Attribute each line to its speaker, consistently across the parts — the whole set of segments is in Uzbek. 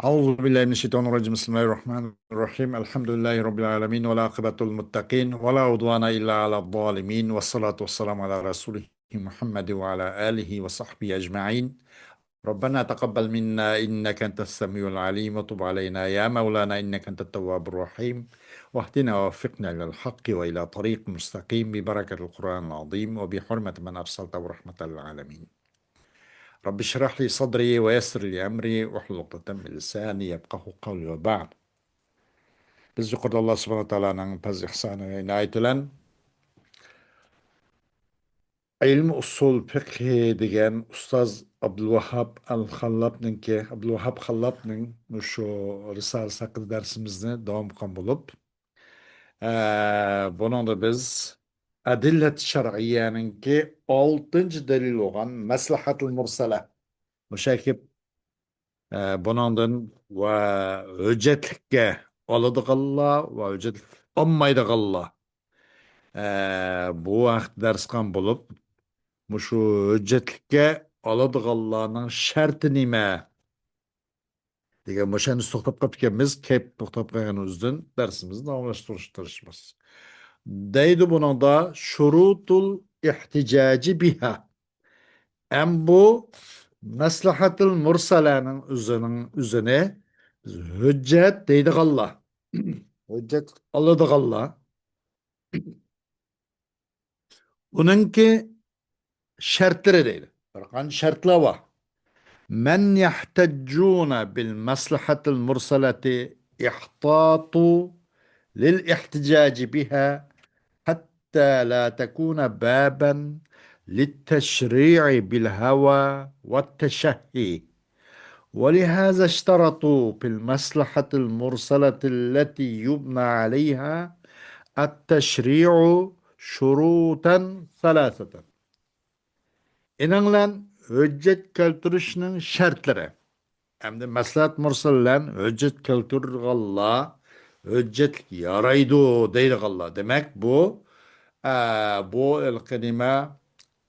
Speaker 1: أعوذ بالله من الشيطان الرجيم بسم الله الرحمن الرحيم الحمد لله رب العالمين والعاقبة للمتقين ولا عدوان إلا على الظالمين والصلاة والسلام على رسوله محمد وعلى آله وصحبه أجمعين. ربنا تقبل منا إنك أنت السميع العليم وتب علينا يا مولانا إنك أنت التواب الرحيم واهدنا ووفقنا إلى الحق وإلى طريق مستقيم ببركة القرآن العظيم وبحرمة من أرسلته رحمة للعالمين. رب اشرح لي صدري ويسر لي أمري واحلل عقدة من لساني يفقهوا قولي وبعد. Biz yuqorida Alloh subhanahu va taoloning fazl ihsoniga inoyat bilan ilm usul fiqhi degan ustoz Abdulvahhab al-Xallobninki Abdulvahhab Xallobning shu risolasi haqida darsimizni davom qilgan bo'lib, buningda biz adillat shar'iyyaninki 6 dalil bo'lgan maslahatul mursala o'sha buningdan va hujjatlikka oladiganlar va hujjat olmaydiganlar bu vaqt dars qilgan bo'lib, shu hujjatlikka oladiganlarning sharti nima degan o'shani to'xtab qolib ekanmiz. To'xtab qolganimizdan darsimizni davomlashtirishimiz. Deydi buningda shurutul ihtijaji biha. Bu maslahatul mursalaning o'zini biz hujjat deydiganlar. Hujjat oladiganlar. Uningki shartlari deydi. Bir qancha shartlar bor. Men yahtajjuna bil maslahatil mursalati ihtatu lil ihtijaji biha hatta la takuna baban للتشريع بالهوى والتشهي ولهذا اشترطوا في المصلحة المرسلة التي يبنى عليها التشريع شروطا ثلاثة. İnanılan hüccet keltirishning shartlari. Hamda maslahat mursallan hüccet keltirganlar hüccet yaraydi deydiganlar. Demek bu el-kelime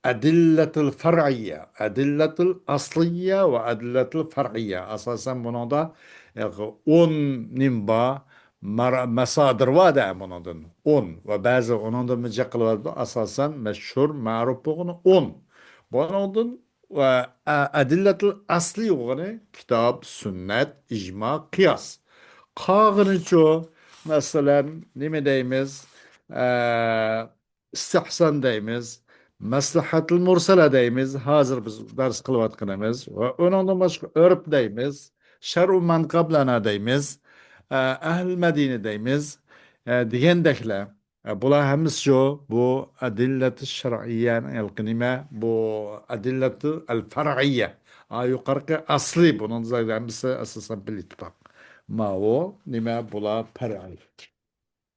Speaker 1: adillatul far'iyye, adillatul asliye ve adillatul far'iyye. Asasen buna da 10 nimba masadir var da bunun 10 ve bazı onun da mücakil var asasen meşhur maruf bunu 10. Bunun ve adillatul asli olanı kitap, sünnet, icma, kıyas. Kağını çoğu mesela ne deyimiz? İstihsan deyimiz. Maslahatul mursala deymiz. Hazır biz ders kılıvatkanımız. Ve onunla başka örp deymiz. Şer'u man qablana deymiz. Ahl Medine deymiz. Digendekle. Bular hemiz şu. Bu adillet-i şer'iyyen el-qinime. Bu adillet-i el-far'iyye. Yukarıki asli. Bunun zaten hemisi asasen bilitbak. Ma o nime bular far'i.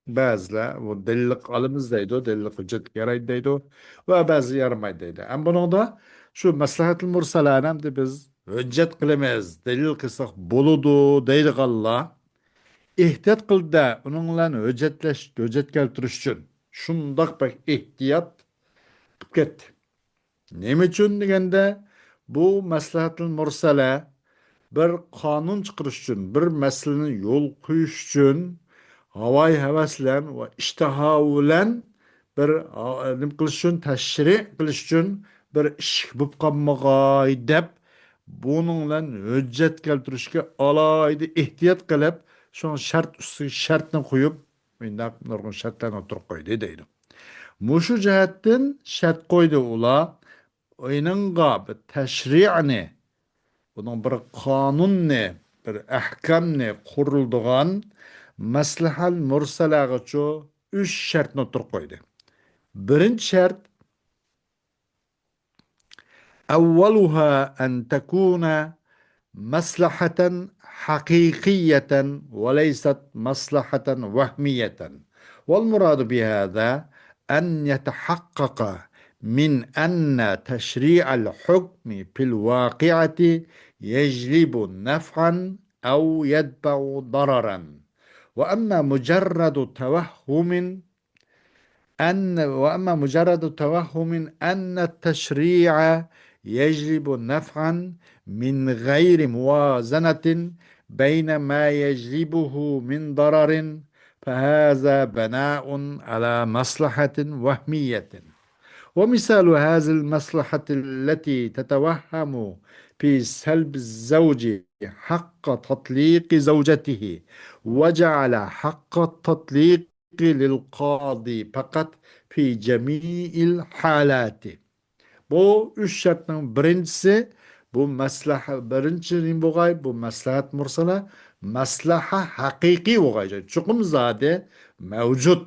Speaker 1: Bazılar bu delilik alımızdaydı, o delilik hüccet yaraydıydı ve bazı yaramaydı. Ama bunu da şu maslahatul mursalâne hem de biz hüccet kılamayız, delil kılsak buludu deydik Allah. İhtiyat kıldı da onunla hüccet keltiriş için. Şundak bak ihtiyat tüketti. Neme için degende bu maslahatul mursala bir kanun çıkırış için, bir meselenin yol koyuş için havai havaslan ve iştaha bilan bir nim qilish uchun tashri' qilish uchun bir ish bo'lib qolmag'ay deb buning bilan hujjat keltirishga alohida ehtiyot qilib shu shart ustiga shartni qo'yib bundaq nurg'un shartlarni o'tirib qo'ydi deydi. Mushu jihatdan shart qo'ydi ular o'yinga bir tashri'ni bunun bir qonunni bir ahkamni qurildigan maslahal mursalagacha 3 shartni o'tirib qo'ydi. Birinchi shart avvaluha an takuna maslahatan haqiqiyatan va laysat maslahatan vahmiyatan. Wal muradu bihada an yatahaqqaqa من أن تشريع الحكم في الواقعة يجلب نفعا أو يدفع ضررا وأما مجرد توهم وأما مجرد توهم أن التشريع يجلب نفعا من غير موازنة بين ما يجلبه من ضرر، فهذا بناء على مصلحة وهمية. ومثال هذه المصلحة التي تتوهم في سلب الزوج حق تطليق زوجته، وجعل حق التطليق للقاضي فقط في جميع الحالات. Bu üç şartın birincisi bu birinci bo'lg'ay bu maslahat mursala maslaha haqiqiy bo'lg'ay. Chuqum zade mavjud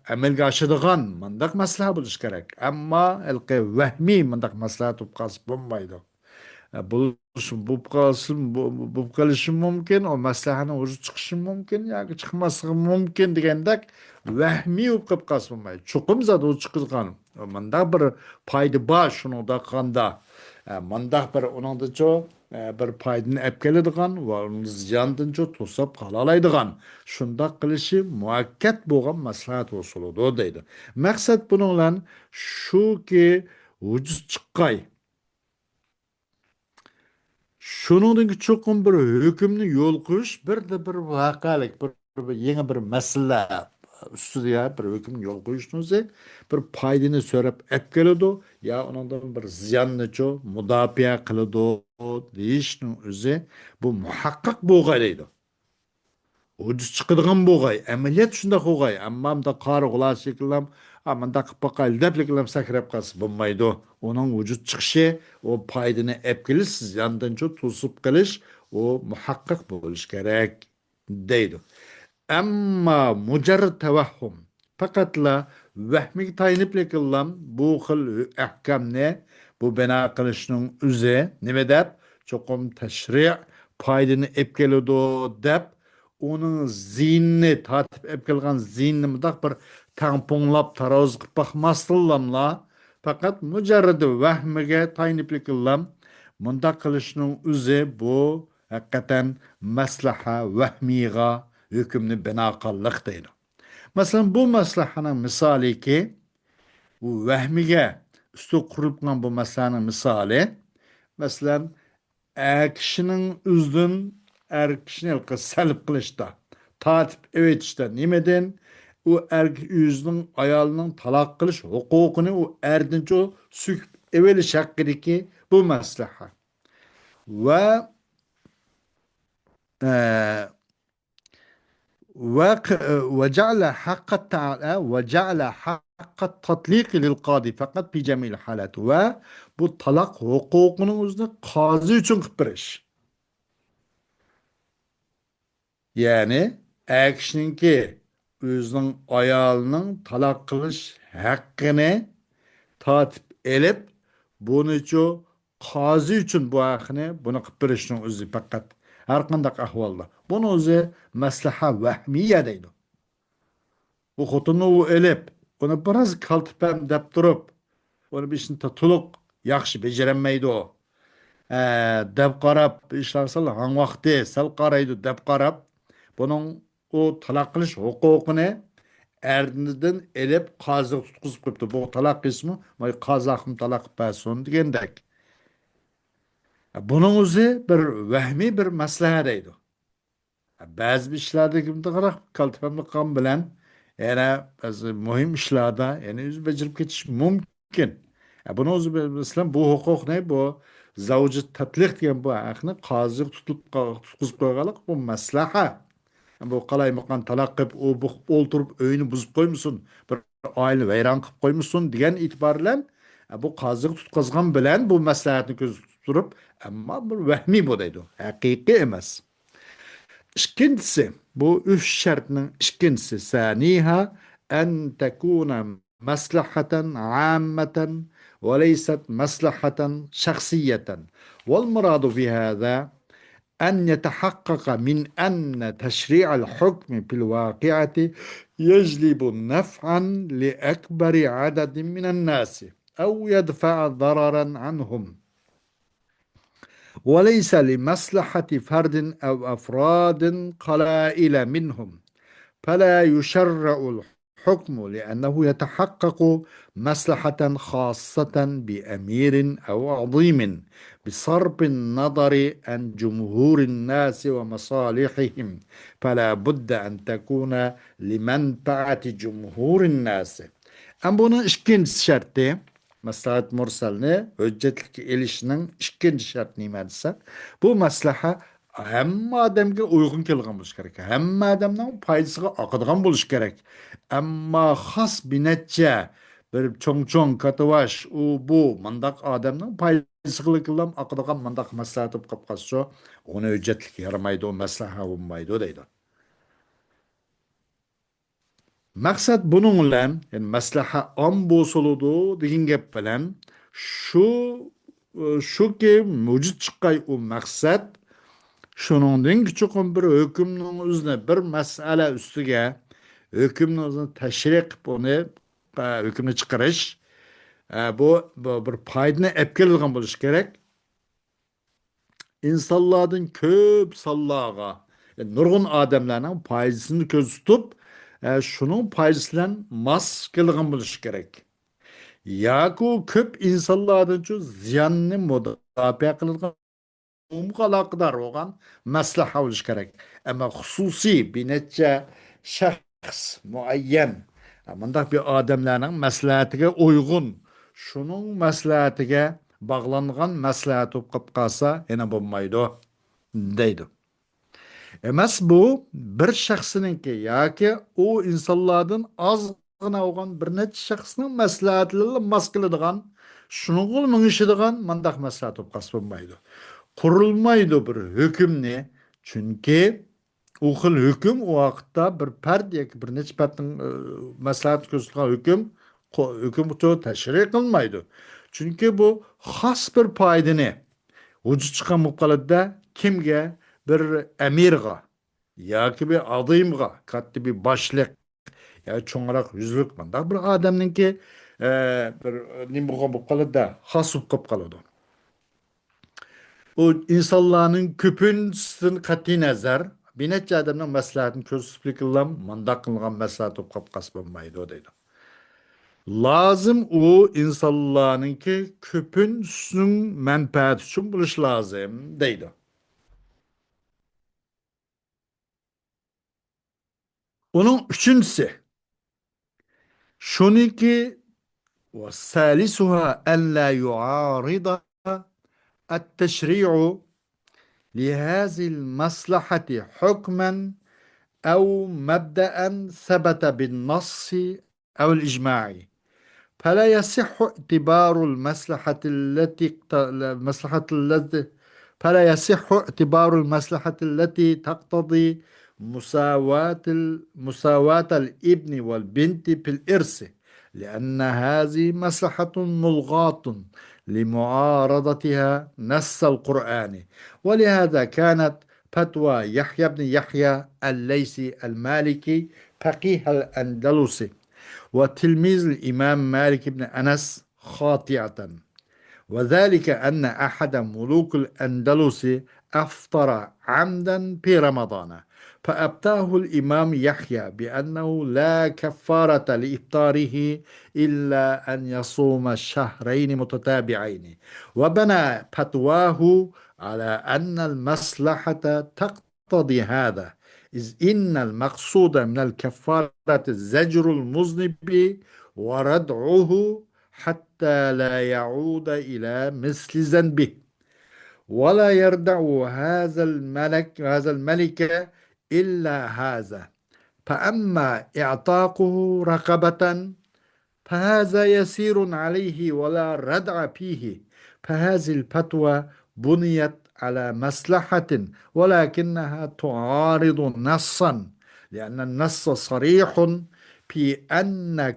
Speaker 1: amalga oshadigan mundaq maslaha bo'lishi kerak. Ammo vahmiy mundaq maslahat bo'lib qolsa bo'lmaydi. Bu qilishi mumkin, o maslahatni o'zi chiqishi mumkin yoki chiqmasligi mumkin degandek vahmiy bo'lib qolib qolsa bo'lmaydi. Chuqum zot u chiqilgan. Manda bir foyda bor shuningda qanda. Manda bir uningdacho bir foydani olib keladigan va uni ziyondancho to'sib qola oladigan. Shundoq qilishi muvakkad bo'lgan maslahat usulidir deydi. Maqsad buning bilan shuki vujud chiqqay. Şuningdagi cho'qim bir hukmni yo'l qo'yish birda bir voqelik, yangi bir masala ustida bir hukm yo'l qo'yishni o'zi bir foydani so'rab olib keladi, yo undan bir ziyonnicho mudofaa qiladi deyishning o'zi bu muhaqqaq bo'lg'aydi. Ucuz chiqadigan bo'lg'ay, amaliyot shunday bo'lg'ay, ammo bunda qarg'ular shekillam, amanda qilib boqayli debliklam sakrab qolsa bo'lmaydi. Uning vujud chiqishi, o foydani olib kelish, yondancha to'sib qilish, o muhaqqaq bo'lishi kerak deydi. Ammo mujarrad tavahhum faqatla vahmiga tayanib qilgan bu xil ahkamni bu bino qilishning o'zi nima deb cho'qim tashri' foydani olib keladi deb onun zihnini tatip ep kelgan zihnini mıdaq bir tamponlap taroz qilib bakmasdılamla fakat mujarradi vahmiga taynipli qillam mundaq qilishning o'zi bu haqiqatan maslaha vahmiga hükümni bina qillik deydi. Masalan bu maslahaning misoli ki bu vahmiga usti qurilgan bu maslahaning misoli masalan kişinin o'zidan kishini salb qilishda tatib evetishda nimadan u o'zining ayolining taloq qilish huquqini u erdincha sukib evelish haqidagi bu maslaha va e, وجعل حق التعالى وجعل حق التطليق للقاضي فقط في جميع الحالات bu talaq huquqini o'zini qozi uchun qilib berish. Yani kişininki o'zining ayolining taloq qilish haqqini tatib elib bunichu qozi uchun bu haqqini buni qilib berishning o'zi faqat har qanday ahvolda buni o'zi maslaha vahmiya deydi. Bu xotinni u elib uni biroz kaltipam deb turib uni bir ishni to'liq yaxshi bajaranmaydi u deb qarab ishlarsa hang vaqti sal qaraydi deb qarab buning o talaq qilish huquqini erdidan elib qoziga tutqizib qo'yibdi. Bu talaq ismi qozoqim talaq bersin degandek. Buning o'zi bir vahmiy bir maslahat deydi. Ba'zi ishlarda kimda qaraq kaltifamliqqan bilan yana ba'zi muhim ishlarda yana o'zi bajarib ketish mumkin. Buni o'zi masalan bu huquq ne bu zavji tatliq degan bu haqni qoziga tutqizib qo'yganlik bu maslaha. Bu qalaymaqan talaq qilib u o'ltirib uyini buzib qo'ymasin, bir oila vayron qilib qo'ymasin degan e'tibor bilan bu qoziga tutqazgan bilan bu maslahatni ko'zda tutib turib, ammo bir vahmiy bu deydi. Haqiqiy emas. İkincisi, bu üç şartның ikincisi saniha en tekuna maslahatan ammatan ve leysat maslahatan şahsiyeten. Vel muradu fi hada أن يتحقق من أن تشريع الحكم في الواقعة يجلب نفعا لأكبر عدد من الناس أو يدفع ضررا عنهم وليس لمصلحة فرد أو أفراد قلائل منهم فلا يشرع الحكم لأنه يتحقق مصلحة خاصة بأمير أو عظيم بصرف النظر عن جمهور الناس ومصالحهم، فلا بد أن تكون لمنفعة جمهور الناس. Ama bunun ikinci şartı, maslahat mursalini hüccetlik ilişinin ikinci şartı nima desa, bu maslaha hamma odamga uygun kelgan bo'lishi kerak. Hamma odamning foydasiga oqadigan bo'lishi kerak. Ammo xos bir necha bir cho'ng katavash u bu mandaq odamning foydasiga kelam oqadigan mandaq maslahat bo'lib qolib qolsa, uni hüccetlik yaramaydi, o maslaha bo'lmaydi deydi. Maksat bunun bilan yani maslaha am bosuludu degan gap bilan shuki mavjud chiqqay u maqsad shuningdek chuqur bir hukmning o'zini bir masala ustiga hukmni o'zini tashriq qilib uni hukmni chiqarish bu bir foydani olib keladigan bo'lishi kerak. İnsanlardan köp sallağa, yani nurgun adamlarının faydasını göz tutup, şunun faydasıyla mas kılgan buluş gerek. Yaku köp insanlardan şu ziyanını müdafaa kılgan umum alakadar olan maslaha buluş gerek. Ama hususi bir nece şahs, muayyen, amandak bir adamlarının maslahatine uygun, şunun maslahatine bağlangan maslahat o'qib qolsa yana bo'lmaydi deydi. Emas bu bir shaxsningki yoki u insonlardan ozgina olgan bir necha shaxsning maslahatlariga mos keladigan, shunga mingishadigan mandaq maslahat bo'lib qolsa bo'lmaydi. Qurilmaydi bir hukmni, chunki u xil hukm u vaqtda bir fard yoki bir necha fardning maslahat ko'rsatilgan hukm tashriq qilmaydi. Chunki bu xos bir foydani vujud chiqqan bo'lib qoladida kimga bir amirga yoki bir azimga katta bir boshliq yoki cho'ngroq yuzlik bundoq bir odamninki bir nima bo'lib qoladida xos bo'lib qoladi. U insonlarning ko'pinchasidan qat'iy nazar bir necha odamning maslahatini ko'rsatib qilgan mandaq qilgan maslahat bo'lib qolsa bo'lmaydi deydi. Lazım o insanlarınki köpünsün menfaat için buluş lazım deydi. Onun üçüncüsü şunu ki ve salisuha en la yuarida التشريع لهذه المصلحة حكما أو مبدأ ثبت بالنص أو الإجماع، فلا يصح اعتبار المصلحة التي تقتضي مساواة الابن والبنت في الإرث، لأن هذه مصلحة ملغاة لمعارضتها نص القرآن. ولهذا كانت فتوى يحيى بن يحيى الليثي المالكي فقيه الأندلس وتلميذ الإمام مالك بن أنس خاطئة، وذلك أن أحد ملوك الأندلس أفطر عمدا في رمضان، فأفتاه الإمام يحيى بأنه لا كفارة لإفطاره إلا أن يصوم شهرين متتابعين، وبنى فتواه على أن المصلحة تقتضي هذا، إذ إن المقصود من الكفارة زجر المذنب وردعه حتى لا يعود إلى مثل ذنبه، ولا يردع هذا الملك إلا هذا. فأما إعتاقه رقبة فهذا يسير عليه ولا ردع فيه. فهذه الفتوى بنيت على مصلحة ولكنها تعارض نصا، لأن النص صريح في أن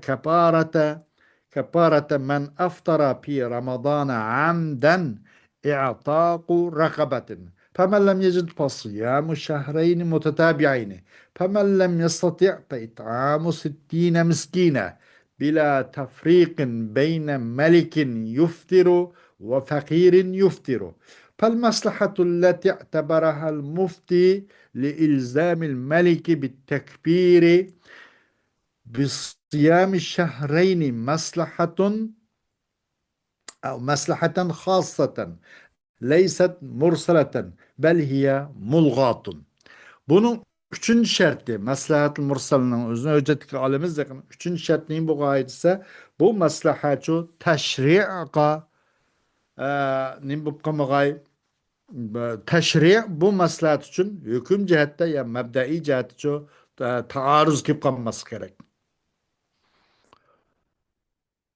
Speaker 1: كفارة من أفطر في رمضان عمدا إعتاق رقبة، فمن لم يجد فصيام شهرين متتابعين، فمن لم يستطع فإطعام 60 مسكينا بلا تفريق بين ملك يفطر وفقير يفطر. فالمصلحة التي اعتبرها المفتي لإلزام الملك بالتكفير صيام الشهرين مصلحة أو مصلحة خاصة ليست مرسلة بل هي ملغاة. Bunun üçüncü şerti maslahat-ı mursalının özüne özetlik alemiz yakın. Üçüncü şert neyin bu gayet ise bu maslahatçı teşri'a neyin bu kamagay teşri' bu maslahat için hüküm cihette ya mebdai cihette taarruz gibi kalması gerek.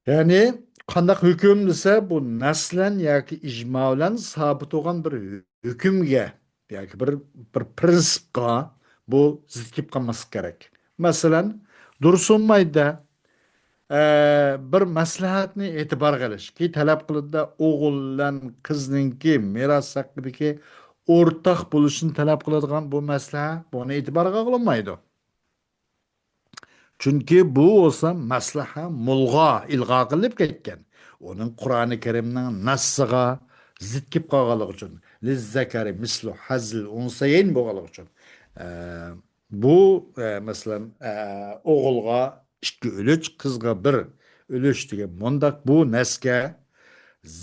Speaker 1: Yani kandak hüküm ise bu naslen yoki icmolan sabit bo'lgan bir hükümge yoki bir prinsipga bu zid kelib qolmaslik kerak. Masalan, Dursun mayda bir maslahatni e'tibor qilish ki talab qiladi o'g'il bilan qizninki meros haqidagi o'rtoq bo'lishini talab qiladigan bu maslahat buni e'tiborga olinmaydi. Chunki bu olsa maslaha mulg'o ilg'o qilib ketgan. Uning Qur'oni Karimning nassiga zid kelib qolganligi uchun lizzakari mislu hazl unsayin bo'lganligi uchun e, bu masalan o'g'ilga ikki uluch, qizga bir uluch degan mundaq bu nasga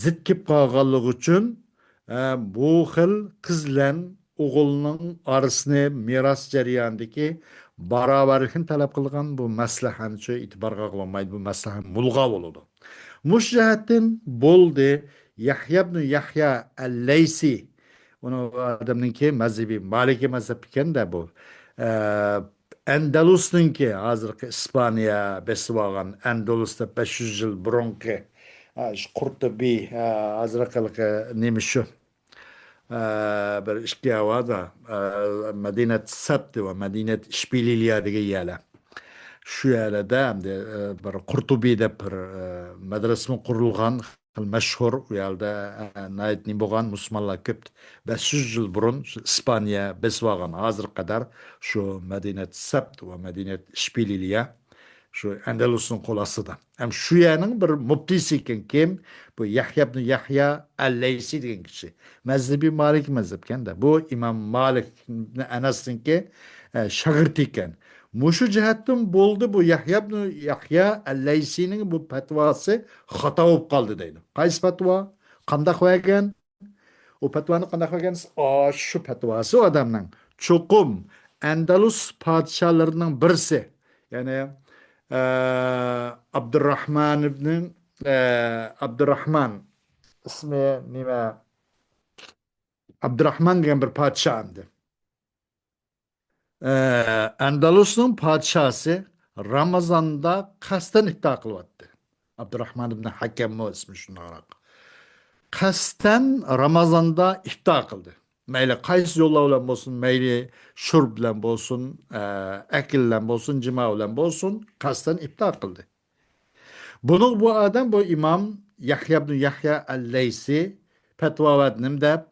Speaker 1: zid kelib qolganligi uchun bu xil qiz bilan o'g'ilning orasini meros jarayonidagi barobarlikni talab qilgan bu maslahani shu e'tiborga olinmaydi, bu maslaha mulg'o bo'ladi. Mush jihatdan bo'ldi Yahya ibn Yahya al-Laysi, uni odamninki mazhabi Maliki mazhab ekanda bu Andalusninki hozirgi Ispaniya besib olgan Andalusda 500 yil burungi Qurtubiy hozirgi nima shu bir ikki avada Madinat Sabt va Madinat Ishbiliya degan yerlar. Shu yerlarda hamda bir Qurtubiy deb bir madrasa qurilgan mashhur u yerda naytning bo'lgan musulmonlar ko'p. 500 yil burun Ispaniya besib olgan hozir qadar shu Madinat Sabt va Madinat Ishbiliya shu Andalusning qo'lasida. Ham shu yerning bir muftiysi ekan kim? Bu Yahya ibn Yahya al-Laysi degan kishi. Mazhabi Malik mazhabkanda. Bu Imom Malik ibn Anasninki shagirdi ekan. Mushu jihatdan bo'ldi bu Yahya ibn Yahya al-Laysining bu fatvosi xato bo'lib qoldi deydi. Qaysi fatvo? Qanday qo'ygan? O patvani qanday qilgan? Shu patvosi odamning cho'qim Andalus podsholarining birisi. Ya'ni Abdurrahman ibn Abdurrahman ismi nima? Abdurrahman degan bir podsho edi. Andalusning podshosi Ramazonda qasddan iftor qilyapti. Abdurrahman ibn Hakam ismi shunaqa. Qasddan Ramazonda iftor qildi. Mayli qaysi yo'llar bilan bo'lsin, mayli shurb bilan bo'lsin, akl bilan bo'lsin, jimo bilan bo'lsin, qasddan iftor qildi. Bunu bu adam bu İmam Yahya ibn Yahya el-Leysi fetva verdim de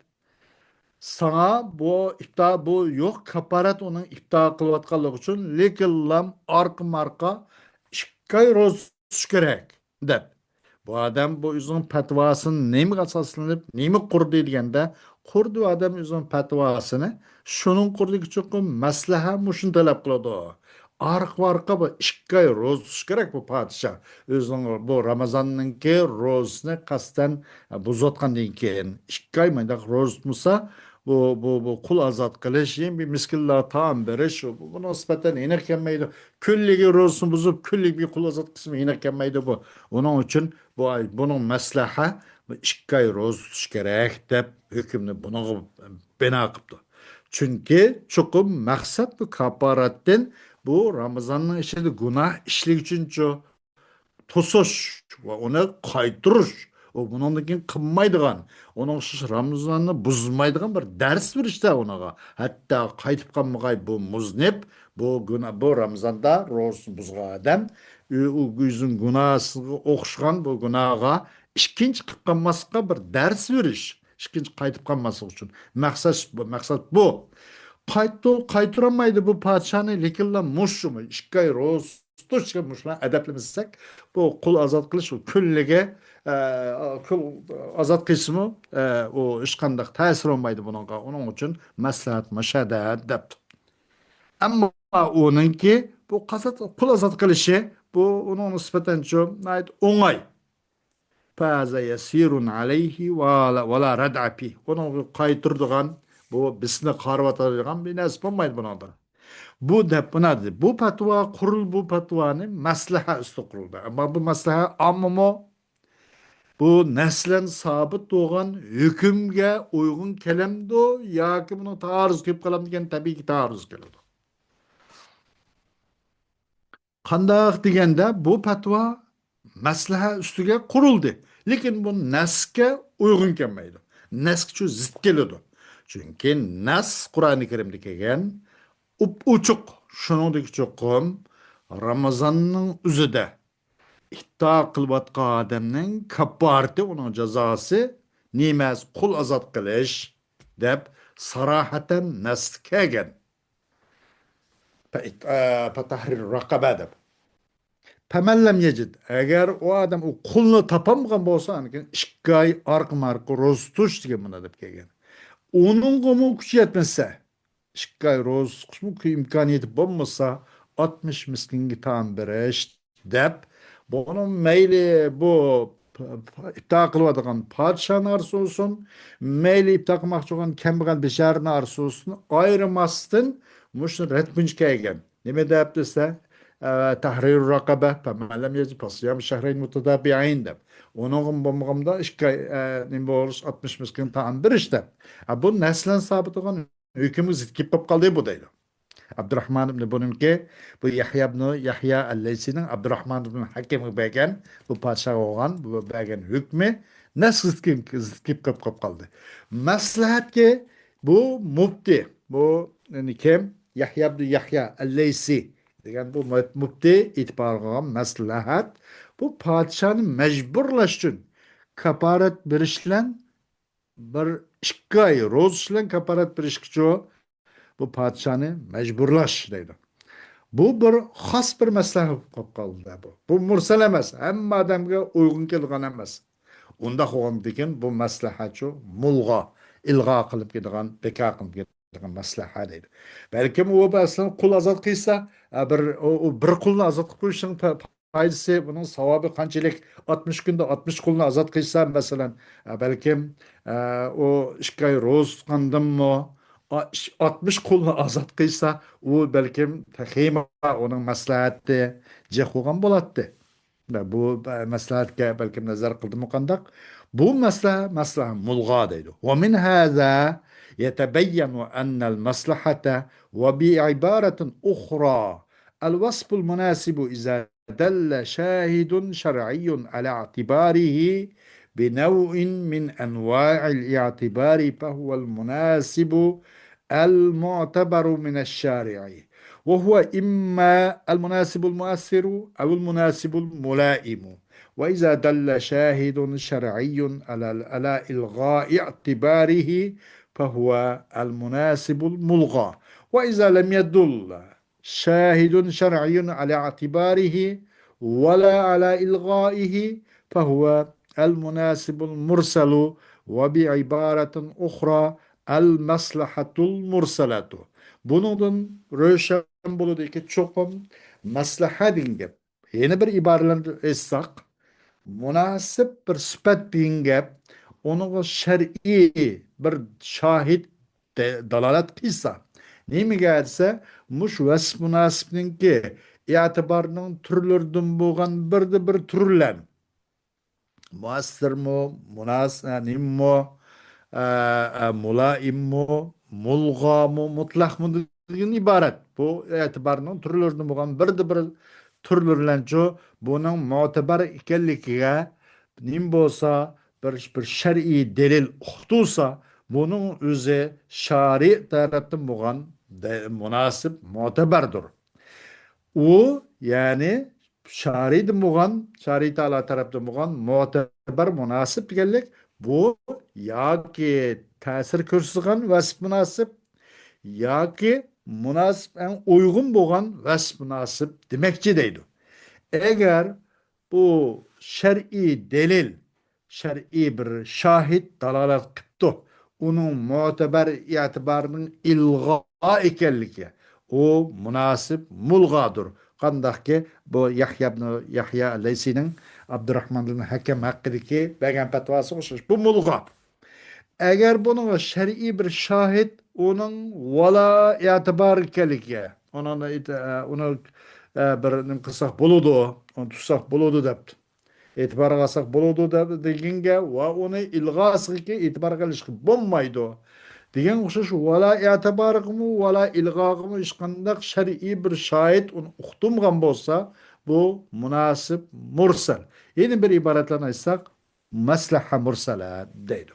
Speaker 1: sana bu ifta bu yok kaparat onun ifta kılvatkallık için lekin lam arka marka şikay roz gerek de. Bu adam bu üzüm fetvasını neymi asaslanıp neymi kurdu degende kurdu adam üzüm fetvasını şunun kurdu ki çok maslaha muşun talep kıldı o. Arka bu ikki ro'za tutish kerak bu podshoh. O'zining bu Ramazonninki ro'zasini qasddan buzayotgandan keyin 2 oy mundaq ro'za tutmasa bu qul ozod qilish, bir miskinlarga taom berish bu nisbatan aniq kelmaydi. Kunligi ro'zasini buzib, kunlik bir qul ozod qilsa aniq kelmaydi bu. Uning uchun buning maslaha 2 oy ro'za tutish kerak deb hukmni buni bino qilibdi. Chunki chuqur maqsad bu kaparatdan bu Ramazanның içinde günah işlik için to'sish va uni qaytirish u bundan keyin qilmaydigan uning Ramazonni buzmaydigan bir dars berishda unaga hatto qaytib qolmag'ay bu muznib bu Ramazonda ro'zasini buzgan odam u o'zining gunohiga o'xshagan bu gunohga ikkinchi qilib qolmaslikqa bir dars berish ikkinchi qaytib qolmaslik uchun maqsad bu. Qaytıramaydı bu padişahını lekinla muşumu işkay roz tutuşka muşla edeplemezsek bu kul azat kılış o küllige kul azat kısmı o işkandak tesir olmaydı bununla onun için maslahat maşadat dept. Ama onunki bu kul azat kılışı bu onun nispeten çok nait onay. Faza yasirun aleyhi ve la rad'a fi. Onu kaytırdıgan bu bisne karvatadigan bir nesip olmaydı buna da. Bu dep buna dedi. Bu patva kurul bu patvanı maslaha üstü kuruldu. Ama bu maslaha amma bu neslen sabit doğan hükümge uygun kelamdı ya ki bunu taarruz kılıp kalam degen tabii ki taarruz keladi. Qandaq degende bu patva maslaha üstüge kuruldu. Lekin bu nasga uygun kelmaydi. Nask şu zıt keladi. Çünkü nas Kur'an-ı Kerim'de kelgan uçuk şuningdek çoqum Ramazanның üzüde iddia qilib odamning kapparati uning jazosi nemas qul ozod qilish deb sarohatan nas kelgan. Tahrir raqaba deb. Faman lam yajid agar u odam u qulni topolmagan bo'lsa, ikki oy orqa-marqa ro'za tutish degan buni deb kelgan. Onun kuch yetmasa, ikki oy ro'za tutishmi imkoniyati bo'lmasa, 60 miskinga taom berish deb bunun mayli bu ipta qilayotgan podshoning arzusi olsun, mayli ipta qilmoqchi bo'lgan kambag'al besharning arzusi olsun, ayrimasdan mushni ratbunch kelgan. Nima deb desa, tahrir raqaba faman lam yajid fasiyam shahrayn mutatabi'ain deb. Onun bomğamda ikki nima bo'lish 60 miskin taom berish deb. Bu naslan sabit bo'lgan hukmi zid kelib qoldi bu deydi. Abdurrahman ibn Bunimke bu Yahya ibn Yahya al-Laysi'nin Abdurrahman ibn Hakim'e bergen bu padişah olan bu bergen hükmü nasıl zıtkip kap kaldı. Maslahat ki bu mufti bu yani kim Yahya ibn Yahya al-Laysi degan bu mufti itibar qilgan maslahat bu padişahni mecburlaştın kaparat berishlan bir ikki oy ro'za bilan kaparat berishchi bu padişahni mecburlaş deydi. Bu bir xos bir maslahat bo'lib qoldi bu. Bu mursal emas, hamma odamga uygun kelgan emas. Unda qo'ygan bu maslahat shu mulg'a, ilg'o qilib ketgan, bekor qilib ketgan maslahat deydi. Balkim u aslan qul ozod qilsa, bir qulni ozod qilib qo'yishning foydasi, buning savobi qanchalik 60 kunda 60 qulni ozod qilsa, masalan, balkim o 2 oy ro'za tutgandimmi 60 kulni azat qilsa, u balkim taxima uning maslahati jehulgan bo'ladi. Bu maslahatga balkim nazar qildimi qandaq? Bu maslaha mulg'a deydi. Va min hada يتبين أن المصلحة وبعبارة أخرى الوصف المناسب إذا دل شاهد شرعي على اعتباره بنوع من أنواع الاعتبار فهو المناسب المعتبر من الشارع وهو إما المناسب المؤثر أو المناسب الملائم وإذا دل شاهد شرعي على إلغاء اعتباره فهو المناسب الملغى وإذا لم يدل شاهد شرعي على اعتباره ولا على إلغائه فهو المناسب المرسل وبعبارة أخرى el-maslahatul mursalatu. Bunun röşen buludu ki çokum maslaha dingep. Yeni bir ibareler etsak, münasip bir sıfat dingep, onu şer'i bir şahit dalalat kılsa. Neymi gelse, muş vasf münasibinin ki, itibarının türlerden boğan bir türlen. Muasır mu, nimmo, mulaimmu, mulg'amu, mutlaqmu degan iborat. Bu e'tiborning turlaridan bo'lgan bir turlarlancho buning mo'tabar ekanligiga nim bo'lsa bir shar'iy dalil uqtulsa buning o'zi shariy tarafdan bo'lgan munosib mo'tabardir. U yani Şari Teala tarafından bo'lgan mu'tabar munosib deganlik bu yoki ta'sir ko'rsatgan vasf munosib yoki munosib en uygun bo'lgan vasf munosib demakchi deydi. Eğer bu shar'iy delil, shar'iy bir şahit dalolat qilibdi, uning mu'tabar e'tiborining ilg'o ekanligi, o munosib mulg'odir. Qandaqki bu Yahya Leysinin Abdurrahman ibn Hakem hakkındaki bergen fetvası o'xshash. Bu mulg'a. Eğer bunun şer'i bir şahit onun vala etibar ekanligi, onu bir nim qilsak bo'ladi, onu tutsak bo'ladi debdi. E'tibor qilsak bo'ladi deganga va uni ilg'osiga e'tibor qilish bo'lmaydi. Degan o'xshash vala e'tiborimi, vala ilg'og'imi hech qanday shar'iy bir shahid uni uqtumgan bo'lsa, bu munosib mursal. Yeni bir iborat bilan aytsak, maslaha mursala deydi.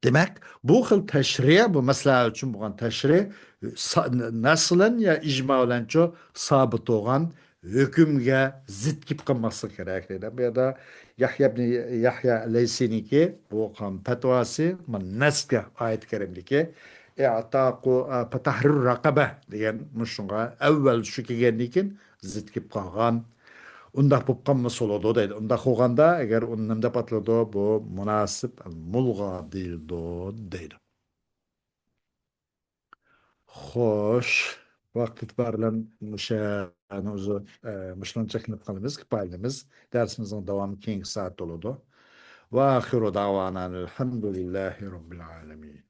Speaker 1: Demek bu xil təşriə, bu məsələ üçün bo'lgan təşri naslan ya icmalanço sabit olgan hükümge zid kip qılması kerak dedi. Bu yerda Yahya Leysiniki bu qan fetvası nasga ayet kerimliki i'taqu tahrir raqaba degan mushunga avval shu kelgandan zid kip qolgan. Undaq bo'lib qolmasa bo'ladi deydi. Undaq bo'lganda agar uni nimda patladi bu munosib mulg'a deyildi deydi. Xo'sh, vaqt bilan o'sha o'zi mushuni cheklab qolamiz, kifoyamiz. Darsimizning davomi keyingi soat bo'ladi. Va axiru davana alhamdulillahi robbil alamin.